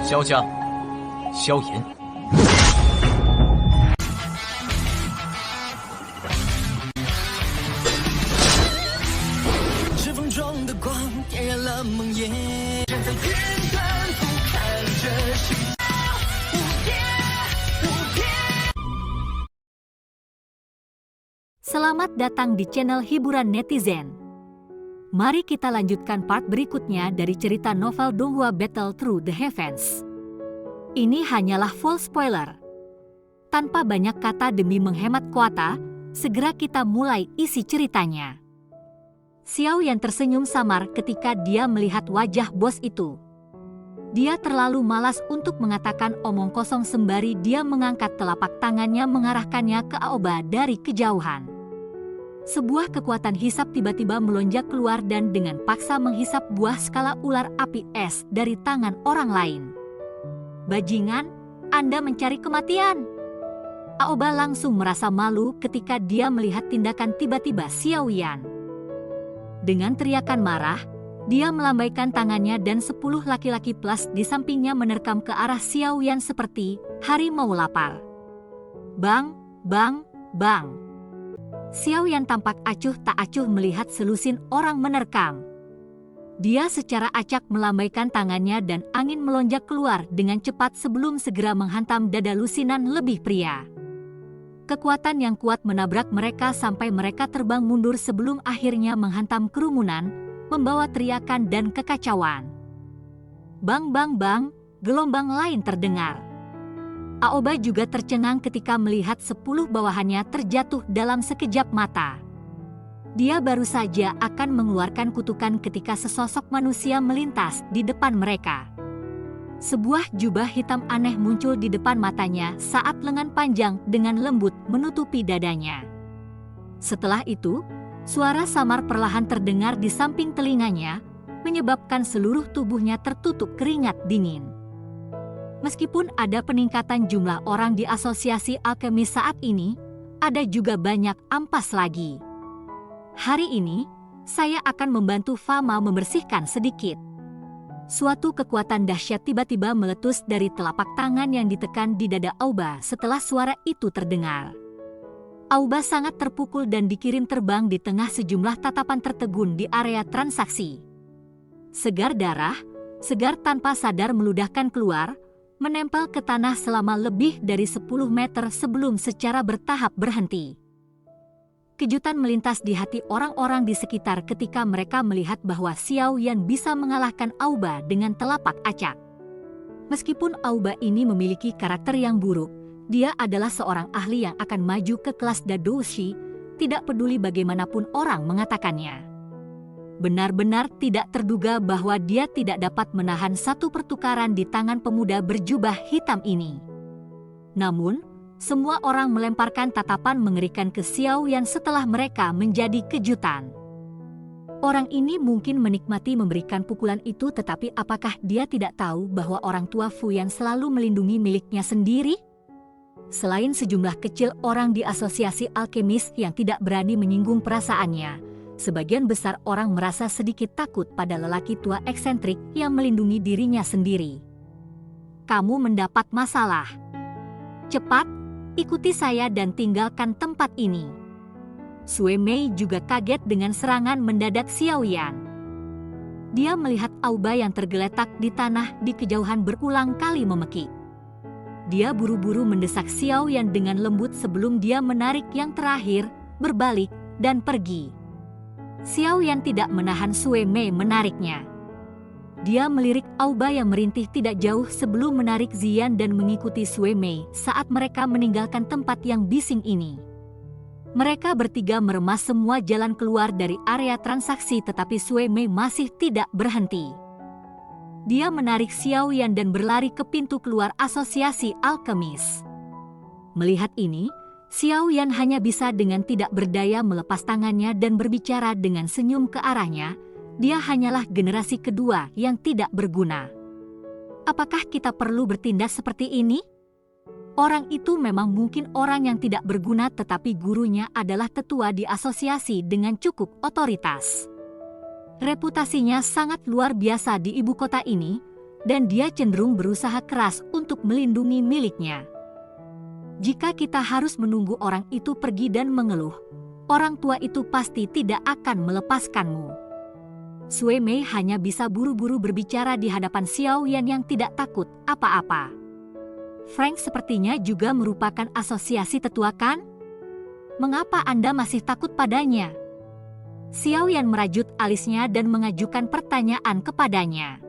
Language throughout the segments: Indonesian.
萧家，萧炎。指缝中的光点燃了梦魇，站在天端俯瞰着世界无边无边。Selamat datang di channel hiburan netizen. Mari kita lanjutkan part berikutnya dari cerita novel Donghua Battle Through the Heavens. Ini hanyalah full spoiler. Tanpa banyak kata demi menghemat kuota, segera kita mulai isi ceritanya. Xiao Yan tersenyum samar ketika dia melihat wajah bos itu. Dia terlalu malas untuk mengatakan omong kosong sembari dia mengangkat telapak tangannya mengarahkannya ke Aoba dari kejauhan. Sebuah kekuatan hisap tiba-tiba melonjak keluar dan dengan paksa menghisap buah skala ular api es dari tangan orang lain. Bajingan, Anda mencari kematian. Aoba langsung merasa malu ketika dia melihat tindakan tiba-tiba Xiao Yan. Dengan teriakan marah, dia melambaikan tangannya dan 10 laki-laki plus di sampingnya menerkam ke arah Xiao Yan seperti harimau lapar. Bang, bang, bang. Xiao Yan tampak acuh tak acuh melihat selusin orang menerkam. Dia secara acak melambaikan tangannya dan angin melonjak keluar dengan cepat sebelum segera menghantam dada lusinan lebih pria. Kekuatan yang kuat menabrak mereka sampai mereka terbang mundur sebelum akhirnya menghantam kerumunan, membawa teriakan dan kekacauan. Bang bang bang, gelombang lain terdengar. Aoba juga tercengang ketika melihat 10 bawahannya terjatuh dalam sekejap mata. Dia baru saja akan mengeluarkan kutukan ketika sesosok manusia melintas di depan mereka. Sebuah jubah hitam aneh muncul di depan matanya saat lengan panjang dengan lembut menutupi dadanya. Setelah itu, suara samar perlahan terdengar di samping telinganya, menyebabkan seluruh tubuhnya tertutup keringat dingin. Meskipun ada peningkatan jumlah orang di asosiasi alkemis saat ini, ada juga banyak ampas lagi. Hari ini, saya akan membantu Fama membersihkan sedikit. Suatu kekuatan dahsyat tiba-tiba meletus dari telapak tangan yang ditekan di dada Aoba setelah suara itu terdengar. Aoba sangat terpukul dan dikirim terbang di tengah sejumlah tatapan tertegun di area transaksi. Segar darah, segar tanpa sadar meludahkan keluar, menempel ke tanah selama lebih dari 10 meter sebelum secara bertahap berhenti. Kejutan melintas di hati orang-orang di sekitar ketika mereka melihat bahwa Xiao Yan bisa mengalahkan Aoba dengan telapak acak. Meskipun Aoba ini memiliki karakter yang buruk, dia adalah seorang ahli yang akan maju ke kelas Dadoushi, tidak peduli bagaimanapun orang mengatakannya. Benar-benar tidak terduga bahwa dia tidak dapat menahan satu pertukaran di tangan pemuda berjubah hitam ini. Namun, semua orang melemparkan tatapan mengerikan ke Xiao Yan setelah mereka menjadi kejutan. Orang ini mungkin menikmati memberikan pukulan itu, tetapi apakah dia tidak tahu bahwa orang tua Fu Yan selalu melindungi miliknya sendiri? Selain sejumlah kecil orang di asosiasi alkemis yang tidak berani menyinggung perasaannya, sebagian besar orang merasa sedikit takut pada lelaki tua eksentrik yang melindungi dirinya sendiri. Kamu mendapat masalah. Cepat, ikuti saya dan tinggalkan tempat ini. Sue Mei juga kaget dengan serangan mendadak Xiao Yan. Dia melihat Aoba yang tergeletak di tanah di kejauhan berulang kali memekik. Dia buru-buru mendesak Xiao Yan dengan lembut sebelum dia menarik yang terakhir, berbalik, dan pergi. Xiao Yan tidak menahan Sue Mei menariknya. Dia melirik Aoba yang merintih tidak jauh sebelum menarik Ziyan dan mengikuti Sue Mei saat mereka meninggalkan tempat yang bising ini. Mereka bertiga meremas semua jalan keluar dari area transaksi, tetapi Sue Mei masih tidak berhenti. Dia menarik Xiao Yan dan berlari ke pintu keluar asosiasi alkemis. Melihat ini, Xiao Yan hanya bisa dengan tidak berdaya melepas tangannya dan berbicara dengan senyum ke arahnya. Dia hanyalah generasi kedua yang tidak berguna. Apakah kita perlu bertindak seperti ini? Orang itu memang mungkin orang yang tidak berguna, tetapi gurunya adalah tetua di asosiasi dengan cukup otoritas. Reputasinya sangat luar biasa di ibu kota ini, dan dia cenderung berusaha keras untuk melindungi miliknya. Jika kita harus menunggu orang itu pergi dan mengeluh, orang tua itu pasti tidak akan melepaskanmu. Sue Mei hanya bisa buru-buru berbicara di hadapan Xiao Yan yang tidak takut apa-apa. Frank sepertinya juga merupakan asosiasi tetua kan? Mengapa Anda masih takut padanya? Xiao Yan merajut alisnya dan mengajukan pertanyaan kepadanya.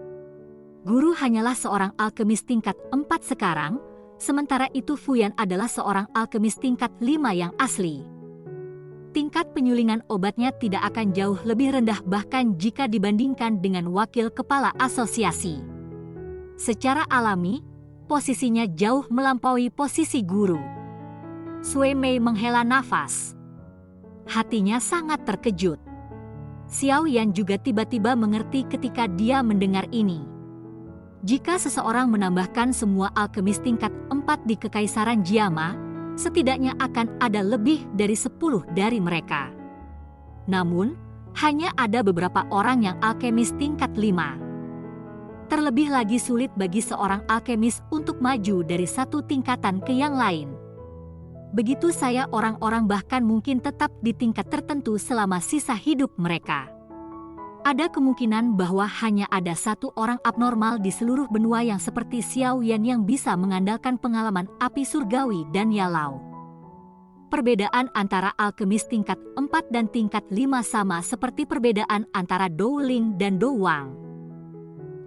Guru hanyalah seorang alkemis tingkat 4 sekarang, sementara itu Fuyan adalah seorang alkemis tingkat 5 yang asli. Tingkat penyulingan obatnya tidak akan jauh lebih rendah bahkan jika dibandingkan dengan wakil kepala asosiasi. Secara alami, posisinya jauh melampaui posisi guru. Sue Mei menghela nafas. Hatinya sangat terkejut. Xiao Yan juga tiba-tiba mengerti ketika dia mendengar ini. Jika seseorang menambahkan semua alkemis tingkat 4 di Kekaisaran Jiama, setidaknya akan ada lebih dari 10 dari mereka. Namun, hanya ada beberapa orang yang alkemis tingkat 5. Terlebih lagi sulit bagi seorang alkemis untuk maju dari satu tingkatan ke yang lain. Begitu saya orang-orang bahkan mungkin tetap di tingkat tertentu selama sisa hidup mereka. Ada kemungkinan bahwa hanya ada satu orang abnormal di seluruh benua yang seperti Xiao Yan yang bisa mengandalkan pengalaman api surgawi dan Yalau. Perbedaan antara alkemis tingkat 4 dan tingkat 5 sama seperti perbedaan antara Dou Ling dan Dou Wang.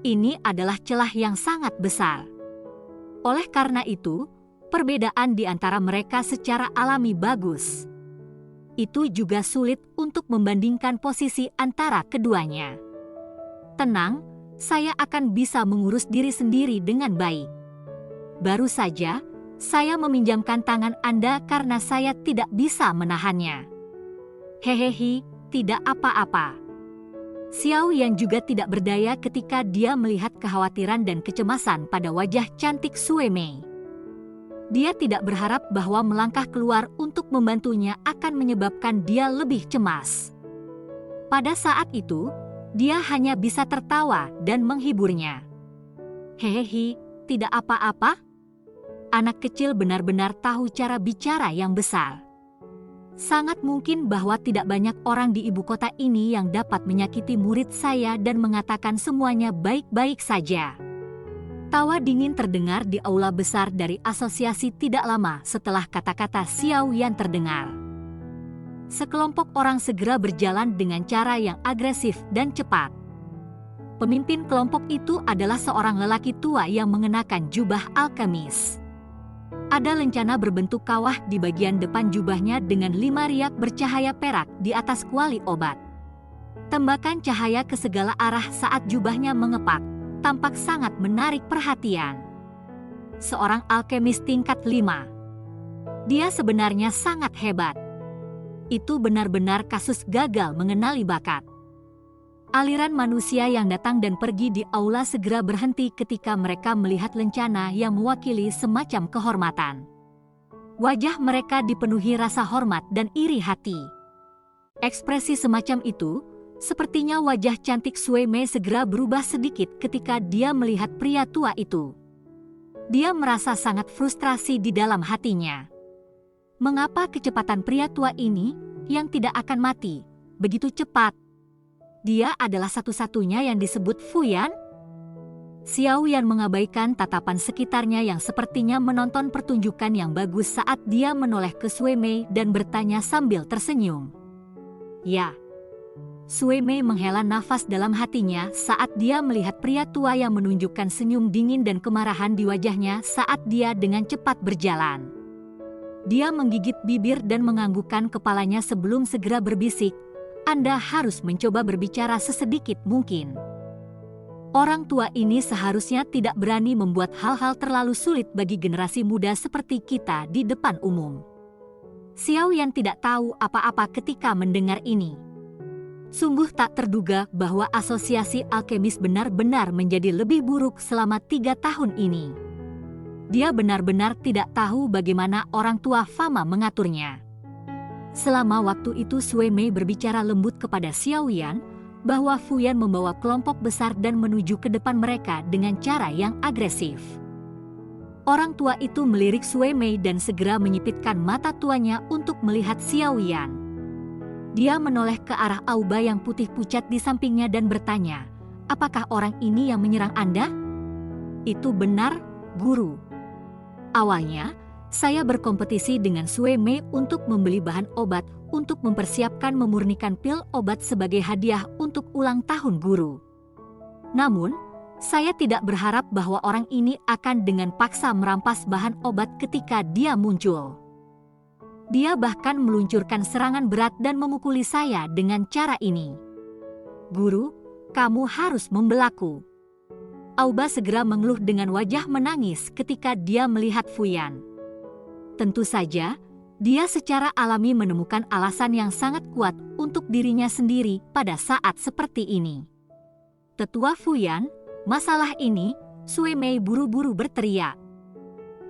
Ini adalah celah yang sangat besar. Oleh karena itu, perbedaan di antara mereka secara alami bagus. Itu juga sulit untuk membandingkan posisi antara keduanya. Tenang, saya akan bisa mengurus diri sendiri dengan baik. Baru saja, saya meminjamkan tangan Anda karena saya tidak bisa menahannya. Hehehe, tidak apa-apa. Xiao Yan juga tidak berdaya ketika dia melihat kekhawatiran dan kecemasan pada wajah cantik Sue Mei. Dia tidak berharap bahwa melangkah keluar untuk membantunya akan menyebabkan dia lebih cemas. Pada saat itu, dia hanya bisa tertawa dan menghiburnya. Hehehe, tidak apa-apa. Anak kecil benar-benar tahu cara bicara yang besar. Sangat mungkin bahwa tidak banyak orang di ibu kota ini yang dapat menyakiti murid saya dan mengatakan semuanya baik-baik saja. Tawa dingin terdengar di aula besar dari asosiasi tidak lama setelah kata-kata Xiao Yan terdengar. Sekelompok orang segera berjalan dengan cara yang agresif dan cepat. Pemimpin kelompok itu adalah seorang lelaki tua yang mengenakan jubah alkemis. Ada lencana berbentuk kawah di bagian depan jubahnya dengan 5 riak bercahaya perak di atas kuali obat. Tembakan cahaya ke segala arah saat jubahnya mengepak, tampak sangat menarik perhatian. Seorang alkemis tingkat 5. Dia sebenarnya sangat hebat. Itu benar-benar kasus gagal mengenali bakat. Aliran manusia yang datang dan pergi di aula segera berhenti ketika mereka melihat lencana yang mewakili semacam kehormatan. Wajah mereka dipenuhi rasa hormat dan iri hati. Ekspresi semacam itu, sepertinya wajah cantik Sue Mei segera berubah sedikit ketika dia melihat pria tua itu. Dia merasa sangat frustrasi di dalam hatinya. Mengapa kecepatan pria tua ini, yang tidak akan mati, begitu cepat? Dia adalah satu-satunya yang disebut Fuyan? Xiao Yan mengabaikan tatapan sekitarnya yang sepertinya menonton pertunjukan yang bagus saat dia menoleh ke Sue Mei dan bertanya sambil tersenyum. Ya. Sue Mei menghela nafas dalam hatinya saat dia melihat pria tua yang menunjukkan senyum dingin dan kemarahan di wajahnya saat dia dengan cepat berjalan. Dia menggigit bibir dan menganggukkan kepalanya sebelum segera berbisik, Anda harus mencoba berbicara sesedikit mungkin. Orang tua ini seharusnya tidak berani membuat hal-hal terlalu sulit bagi generasi muda seperti kita di depan umum. Xiao Yan tidak tahu apa-apa ketika mendengar ini. Sungguh tak terduga bahwa asosiasi alkemis benar-benar menjadi lebih buruk selama 3 tahun ini. Dia benar-benar tidak tahu bagaimana orang tua Fama mengaturnya. Selama waktu itu Sue Mei berbicara lembut kepada Xiao Yan, bahwa Fuyan membawa kelompok besar dan menuju ke depan mereka dengan cara yang agresif. Orang tua itu melirik Sue Mei dan segera menyipitkan mata tuanya untuk melihat Xiao Yan. Dia menoleh ke arah Auba yang putih pucat di sampingnya dan bertanya, "Apakah orang ini yang menyerang Anda?" "Itu benar, Guru. Awalnya, saya berkompetisi dengan Sue Mei untuk membeli bahan obat untuk mempersiapkan memurnikan pil obat sebagai hadiah untuk ulang tahun Guru. Namun, saya tidak berharap bahwa orang ini akan dengan paksa merampas bahan obat ketika dia muncul. Dia bahkan meluncurkan serangan berat dan memukuli saya dengan cara ini. Guru, kamu harus membelaku." Auba segera mengeluh dengan wajah menangis ketika dia melihat Fuyan. Tentu saja, dia secara alami menemukan alasan yang sangat kuat untuk dirinya sendiri pada saat seperti ini. "Tetua Fuyan, masalah ini," Sue Mei buru-buru berteriak.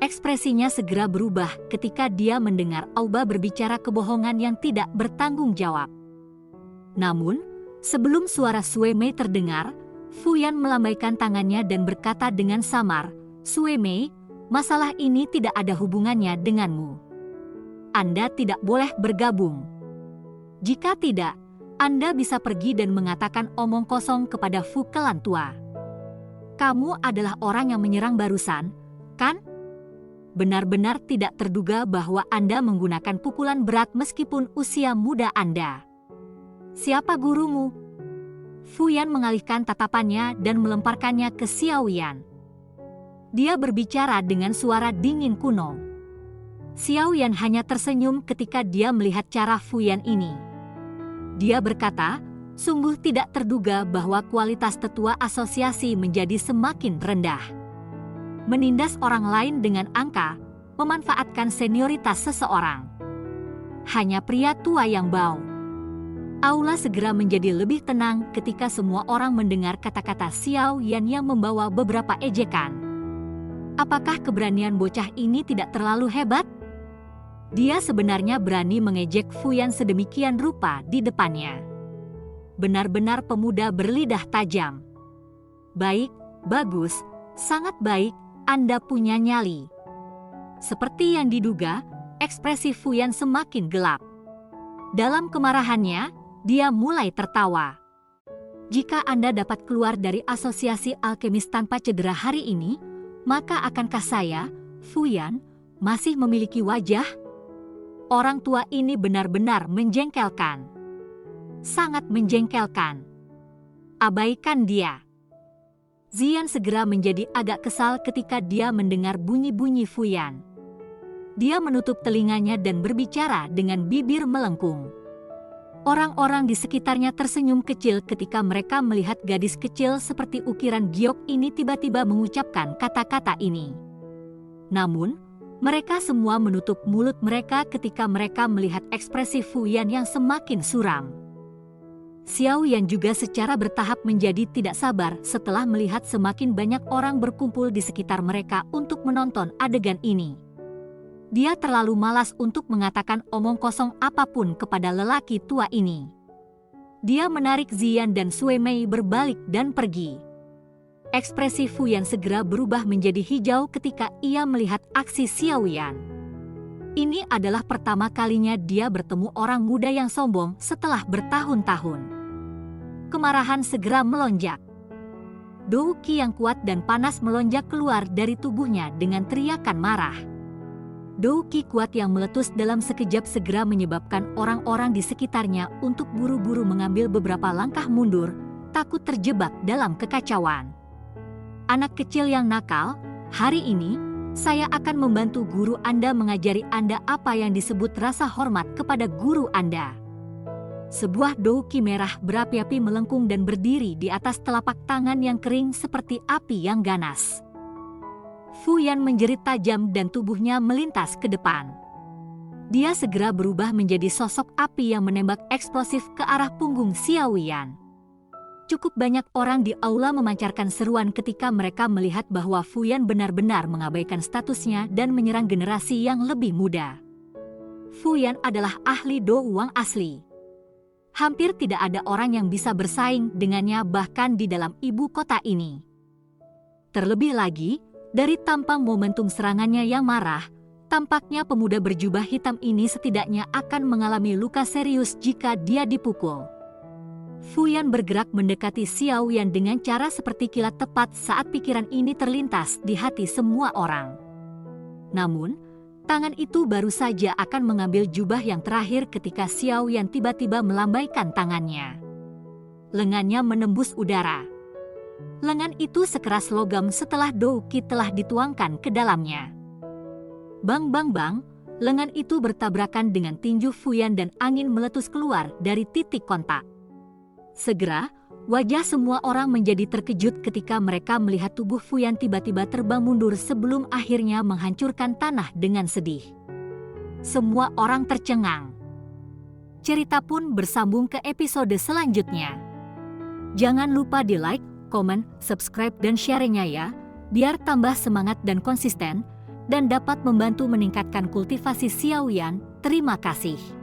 Ekspresinya segera berubah ketika dia mendengar Auba berbicara kebohongan yang tidak bertanggung jawab. Namun, sebelum suara Sue Mei terdengar, Fuyan melambaikan tangannya dan berkata dengan samar, "Sue Mei, masalah ini tidak ada hubungannya denganmu. Anda tidak boleh bergabung. Jika tidak, Anda bisa pergi dan mengatakan omong kosong kepada Fu Kelantua. Kamu adalah orang yang menyerang barusan, kan? Benar-benar tidak terduga bahwa Anda menggunakan pukulan berat meskipun usia muda Anda. Siapa gurumu?" Fuyan mengalihkan tatapannya dan melemparkannya ke Xiao Yan. Dia berbicara dengan suara dingin kuno. Xiao Yan hanya tersenyum ketika dia melihat cara Fuyan ini. Dia berkata, sungguh tidak terduga bahwa kualitas tetua asosiasi menjadi semakin rendah. Menindas orang lain dengan angka, memanfaatkan senioritas seseorang. Hanya pria tua yang bau. Aula segera menjadi lebih tenang ketika semua orang mendengar kata-kata Xiao Yan yang membawa beberapa ejekan. Apakah keberanian bocah ini tidak terlalu hebat? Dia sebenarnya berani mengejek Fuyan sedemikian rupa di depannya. Benar-benar pemuda berlidah tajam. "Baik, bagus, sangat baik, Anda punya nyali." Seperti yang diduga, ekspresi Fuyan semakin gelap. Dalam kemarahannya, dia mulai tertawa. "Jika Anda dapat keluar dari asosiasi alkemis tanpa cedera hari ini, maka akankah saya, Fuyan, masih memiliki wajah?" Orang tua ini benar-benar menjengkelkan. Sangat menjengkelkan. Abaikan dia. Ziyan segera menjadi agak kesal ketika dia mendengar bunyi-bunyi Fuyan. Dia menutup telinganya dan berbicara dengan bibir melengkung. Orang-orang di sekitarnya tersenyum kecil ketika mereka melihat gadis kecil seperti ukiran giok ini tiba-tiba mengucapkan kata-kata ini. Namun, mereka semua menutup mulut mereka ketika mereka melihat ekspresi Fuyan yang semakin suram. Xiao Yan juga secara bertahap menjadi tidak sabar setelah melihat semakin banyak orang berkumpul di sekitar mereka untuk menonton adegan ini. Dia terlalu malas untuk mengatakan omong kosong apapun kepada lelaki tua ini. Dia menarik Ziyan dan Sue Mei berbalik dan pergi. Ekspresi Fuyan segera berubah menjadi hijau ketika ia melihat aksi Xiao Yan. Ini adalah pertama kalinya dia bertemu orang muda yang sombong setelah bertahun-tahun. Kemarahan segera melonjak. Dou Qi yang kuat dan panas melonjak keluar dari tubuhnya dengan teriakan marah. Dou Qi kuat yang meletus dalam sekejap segera menyebabkan orang-orang di sekitarnya untuk buru-buru mengambil beberapa langkah mundur, takut terjebak dalam kekacauan. "Anak kecil yang nakal, hari ini saya akan membantu guru Anda mengajari Anda apa yang disebut rasa hormat kepada guru Anda." Sebuah Dou Qi merah berapi-api melengkung dan berdiri di atas telapak tangan yang kering seperti api yang ganas. Fuyan menjerit tajam dan tubuhnya melintas ke depan. Dia segera berubah menjadi sosok api yang menembak eksplosif ke arah punggung Xiao Yan. Cukup banyak orang di aula memancarkan seruan ketika mereka melihat bahwa Fuyan benar-benar mengabaikan statusnya dan menyerang generasi yang lebih muda. Fuyan adalah ahli Do Wang asli. Hampir tidak ada orang yang bisa bersaing dengannya bahkan di dalam ibu kota ini. Terlebih lagi, dari tampang momentum serangannya yang marah, tampaknya pemuda berjubah hitam ini setidaknya akan mengalami luka serius jika dia dipukul. Fu Yan bergerak mendekati Xiao Yan dengan cara seperti kilat tepat saat pikiran ini terlintas di hati semua orang. Namun, tangan itu baru saja akan mengambil jubah yang terakhir ketika Xiao Yan tiba-tiba melambaikan tangannya. Lengannya menembus udara. Lengan itu sekeras logam setelah Dou Qi telah dituangkan ke dalamnya. Bang bang bang, lengan itu bertabrakan dengan tinju Fu Yan dan angin meletus keluar dari titik kontak. Segera, wajah semua orang menjadi terkejut ketika mereka melihat tubuh Fu Yan tiba-tiba terbang mundur sebelum akhirnya menghancurkan tanah dengan sedih. Semua orang tercengang. Cerita pun bersambung ke episode selanjutnya. Jangan lupa di like, komen, subscribe dan share-nya ya, biar tambah semangat dan konsisten, dan dapat membantu meningkatkan kultivasi Xiao Yan. Terima kasih.